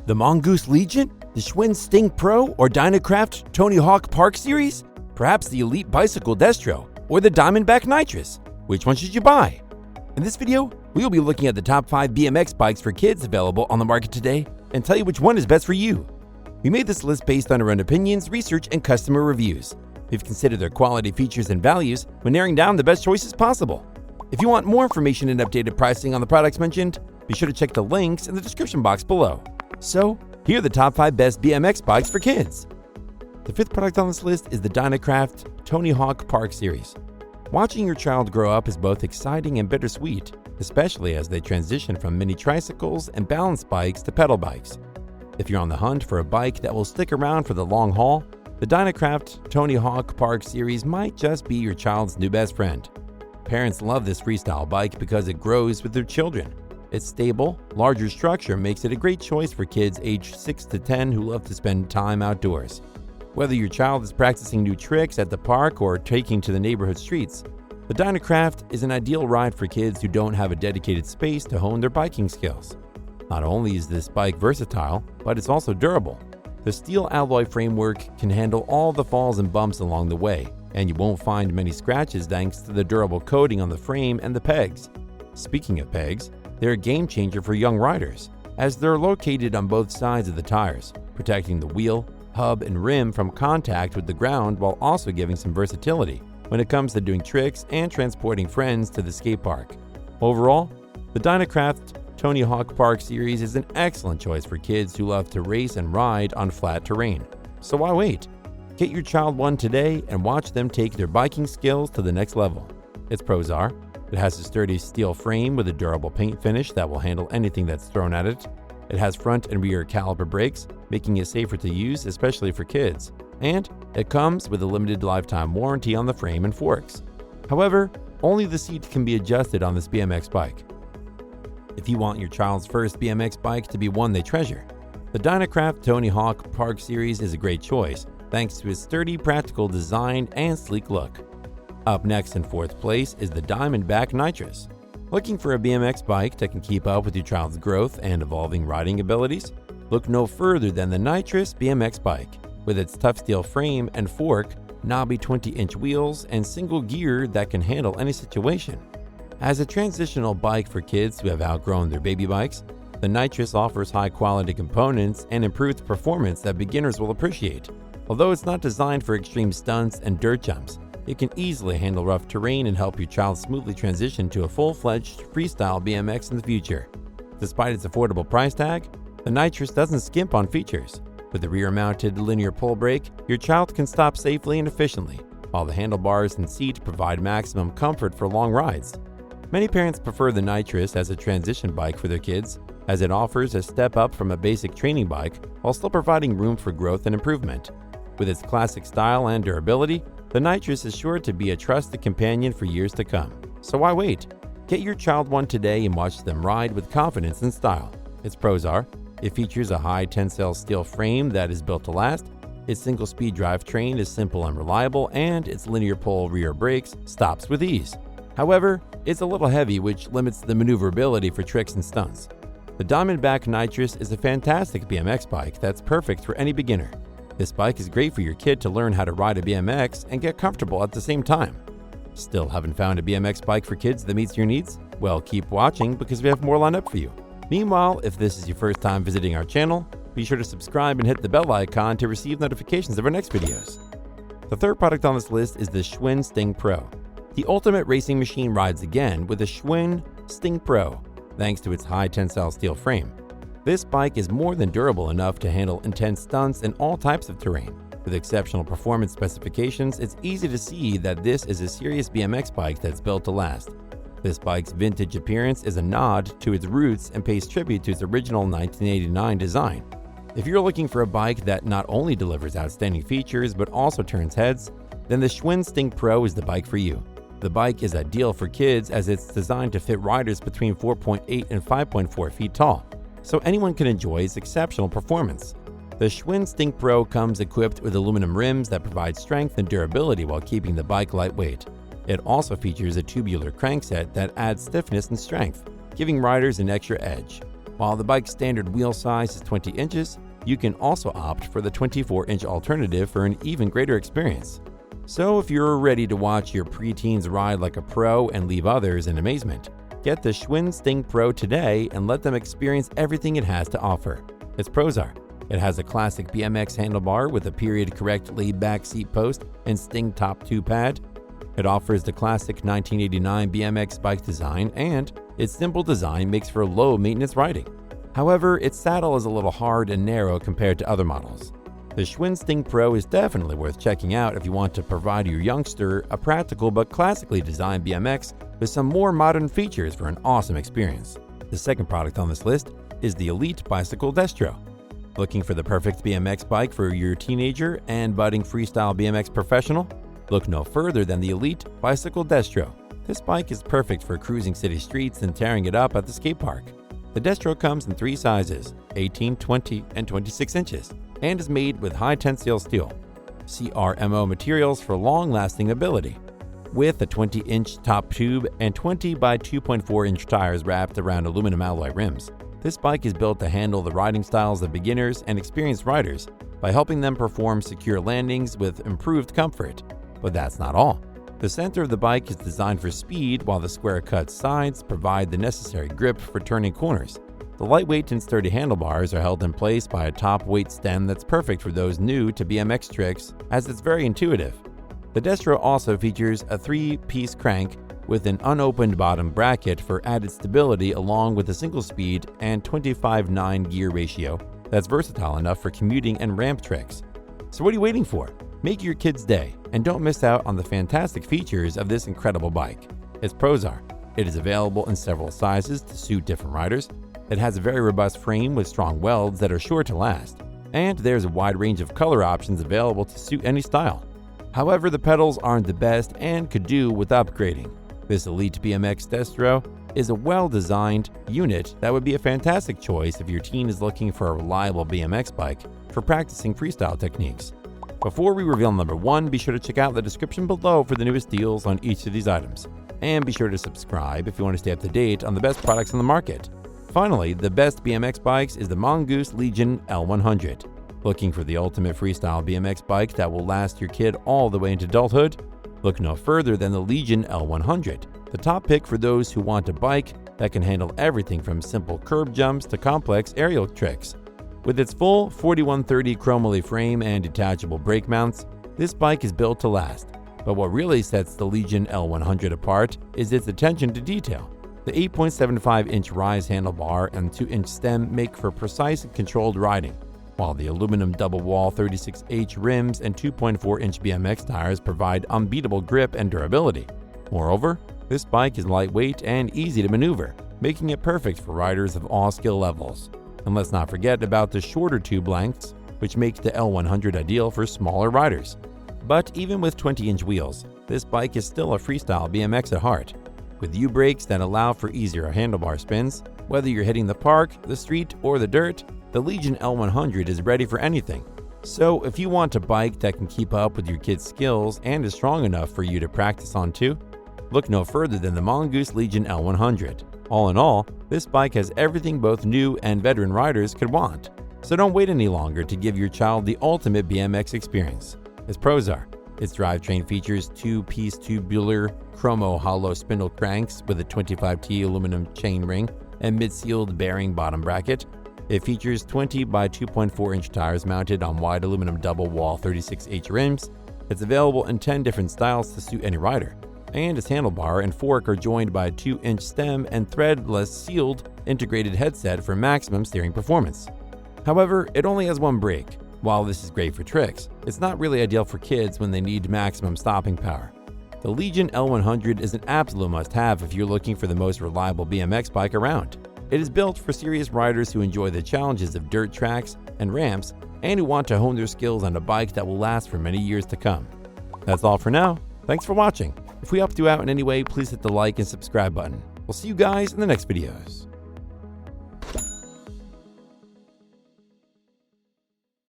The Mongoose Legion? The Schwinn Sting Pro or Dynacraft Tony Hawk Park Series? Perhaps the Elite Bicycle Destro or the Diamondback Nitrus? Which one should you buy? In this video, we will be looking at the top 5 BMX bikes for kids available on the market today and tell you which one is best for you. We made this list based on our own opinions, research, and customer reviews. We've considered their quality, features, and values when narrowing down the best choices possible. If you want more information and updated pricing on the products mentioned, be sure to check the links in the description box below. So, here are the top 5 best BMX bikes for kids. The 5th product on this list is the Dynacraft Tony Hawk Park Series. Watching your child grow up is both exciting and bittersweet, especially as they transition from mini tricycles and balance bikes to pedal bikes. If you're on the hunt for a bike that will stick around for the long haul, the Dynacraft Tony Hawk Park Series might just be your child's new best friend. Parents love this freestyle bike because it grows with their children. Its stable, larger structure makes it a great choice for kids aged 6 to 10 who love to spend time outdoors. Whether your child is practicing new tricks at the park or taking to the neighborhood streets, the Dynacraft is an ideal ride for kids who don't have a dedicated space to hone their biking skills. Not only is this bike versatile, but it's also durable. The steel alloy framework can handle all the falls and bumps along the way, and you won't find many scratches thanks to the durable coating on the frame and the pegs. Speaking of pegs, they're a game changer for young riders, as they're located on both sides of the tires, protecting the wheel, hub, and rim from contact with the ground while also giving some versatility when it comes to doing tricks and transporting friends to the skate park. Overall, the Dynacraft Tony Hawk Park Series is an excellent choice for kids who love to race and ride on flat terrain. So why wait? Get your child one today and watch them take their biking skills to the next level. Its pros are: it has a sturdy steel frame with a durable paint finish that will handle anything that's thrown at it. It has front and rear caliper brakes, making it safer to use, especially for kids. And it comes with a limited lifetime warranty on the frame and forks. However, only the seat can be adjusted on this BMX bike. If you want your child's first BMX bike to be one they treasure, the Dynacraft Tony Hawk Park Series is a great choice, thanks to its sturdy, practical design and sleek look. Up next in 4th place is the Diamondback Nitrus. Looking for a BMX bike that can keep up with your child's growth and evolving riding abilities? Look no further than the Nitrus BMX bike. With its tough steel frame and fork, knobby 20-inch wheels, and single gear that can handle any situation. As a transitional bike for kids who have outgrown their baby bikes, the Nitrus offers high-quality components and improved performance that beginners will appreciate. Although it's not designed for extreme stunts and dirt jumps, it can easily handle rough terrain and help your child smoothly transition to a full-fledged freestyle BMX in the future. Despite its affordable price tag, the Nitrus doesn't skimp on features. With a rear-mounted linear pull brake, your child can stop safely and efficiently, while the handlebars and seat provide maximum comfort for long rides. Many parents prefer the Nitrus as a transition bike for their kids, as it offers a step up from a basic training bike while still providing room for growth and improvement. With its classic style and durability, the Nitrus is sure to be a trusted companion for years to come. So why wait? Get your child one today and watch them ride with confidence and style. Its pros are: it features a high tensile steel frame that is built to last, its single-speed drivetrain is simple and reliable, and its linear pull rear brakes stops with ease. However, it's a little heavy, which limits the maneuverability for tricks and stunts. The Diamondback Nitrus is a fantastic BMX bike that's perfect for any beginner. This bike is great for your kid to learn how to ride a BMX and get comfortable at the same time. Still haven't found a BMX bike for kids that meets your needs? Well, keep watching because we have more lined up for you. Meanwhile, if this is your first time visiting our channel, be sure to subscribe and hit the bell icon to receive notifications of our next videos. The 3rd product on this list is the Schwinn Sting Pro. The ultimate racing machine rides again with the Schwinn Sting Pro, thanks to its high tensile steel frame. This bike is more than durable enough to handle intense stunts in all types of terrain. With exceptional performance specifications, it's easy to see that this is a serious BMX bike that's built to last. This bike's vintage appearance is a nod to its roots and pays tribute to its original 1989 design. If you're looking for a bike that not only delivers outstanding features but also turns heads, then the Schwinn Sting Pro is the bike for you. The bike is ideal for kids as it's designed to fit riders between 4.8 and 5.4 feet tall, so anyone can enjoy its exceptional performance. The Schwinn Sting Pro comes equipped with aluminum rims that provide strength and durability while keeping the bike lightweight. It also features a tubular crankset that adds stiffness and strength, giving riders an extra edge. While the bike's standard wheel size is 20 inches, you can also opt for the 24-inch alternative for an even greater experience. So if you're ready to watch your preteens ride like a pro and leave others in amazement, get the Schwinn Sting Pro today and let them experience everything it has to offer. Its pros are: it has a classic BMX handlebar with a period-correct laid-back seat post and Sting top 2 pad. It offers the classic 1989 BMX bike design, and its simple design makes for low-maintenance riding. However, its saddle is a little hard and narrow compared to other models. The Schwinn Sting Pro is definitely worth checking out if you want to provide your youngster a practical but classically designed BMX with some more modern features for an awesome experience. The second product on this list is the Elite Bicycle Destro. Looking for the perfect BMX bike for your teenager and budding freestyle BMX professional? Look no further than the Elite Bicycle Destro. This bike is perfect for cruising city streets and tearing it up at the skate park. The Destro comes in 3 sizes, 18, 20, and 26 inches, and is made with high tensile steel, CRMO materials for long-lasting ability. With a 20-inch top tube and 20 by 2.4-inch tires wrapped around aluminum alloy rims, this bike is built to handle the riding styles of beginners and experienced riders by helping them perform secure landings with improved comfort. But that's not all. The center of the bike is designed for speed, while the square-cut sides provide the necessary grip for turning corners. The lightweight and sturdy handlebars are held in place by a top-weight stem that's perfect for those new to BMX tricks, as it's very intuitive. The Destro also features a 3-piece crank with an unopened bottom bracket for added stability, along with a single-speed and 25/9 gear ratio that's versatile enough for commuting and ramp tricks. So what are you waiting for? Make your kid's day, and don't miss out on the fantastic features of this incredible bike. Its pros are: it is available in several sizes to suit different riders, it has a very robust frame with strong welds that are sure to last, and there's a wide range of color options available to suit any style. However, the pedals aren't the best and could do with upgrading. This Elite BMX Destro is a well-designed unit that would be a fantastic choice if your teen is looking for a reliable BMX bike for practicing freestyle techniques. Before we reveal number 1, be sure to check out the description below for the newest deals on each of these items. And be sure to subscribe if you want to stay up to date on the best products on the market. Finally, the best BMX bikes is the Mongoose Legion L100. Looking for the ultimate freestyle BMX bike that will last your kid all the way into adulthood? Look no further than the Legion L100, the top pick for those who want a bike that can handle everything from simple curb jumps to complex aerial tricks. With its full 4130 chromoly frame and detachable brake mounts, this bike is built to last. But what really sets the Legion L100 apart is its attention to detail. The 8.75-inch rise handlebar and 2-inch stem make for precise and controlled riding, while the aluminum double-wall 36H rims and 2.4-inch BMX tires provide unbeatable grip and durability. Moreover, this bike is lightweight and easy to maneuver, making it perfect for riders of all skill levels. And let's not forget about the shorter tube lengths, which make the L100 ideal for smaller riders. But even with 20-inch wheels, this bike is still a freestyle BMX at heart. With U-brakes that allow for easier handlebar spins, whether you're hitting the park, the street, or the dirt, the Legion L100 is ready for anything. So if you want a bike that can keep up with your kid's skills and is strong enough for you to practice on too, look no further than the Mongoose Legion L100. All in all, this bike has everything both new and veteran riders could want. So don't wait any longer to give your child the ultimate BMX experience. Its pros are: its drivetrain features 2-piece tubular chromo hollow spindle cranks with a 25T aluminum chainring and mid-sealed bearing bottom bracket. It features 20 by 2.4-inch tires mounted on wide aluminum double-wall 36H rims. It's available in 10 different styles to suit any rider. And its handlebar and fork are joined by a 2-inch stem and threadless sealed integrated headset for maximum steering performance. However, it only has one brake. While this is great for tricks, it's not really ideal for kids when they need maximum stopping power. The Legion L100 is an absolute must-have if you're looking for the most reliable BMX bike around. It is built for serious riders who enjoy the challenges of dirt tracks and ramps and who want to hone their skills on a bike that will last for many years to come. That's all for now. Thanks for watching. If we helped you out in any way, please hit the like and subscribe button. We'll see you guys in the next videos.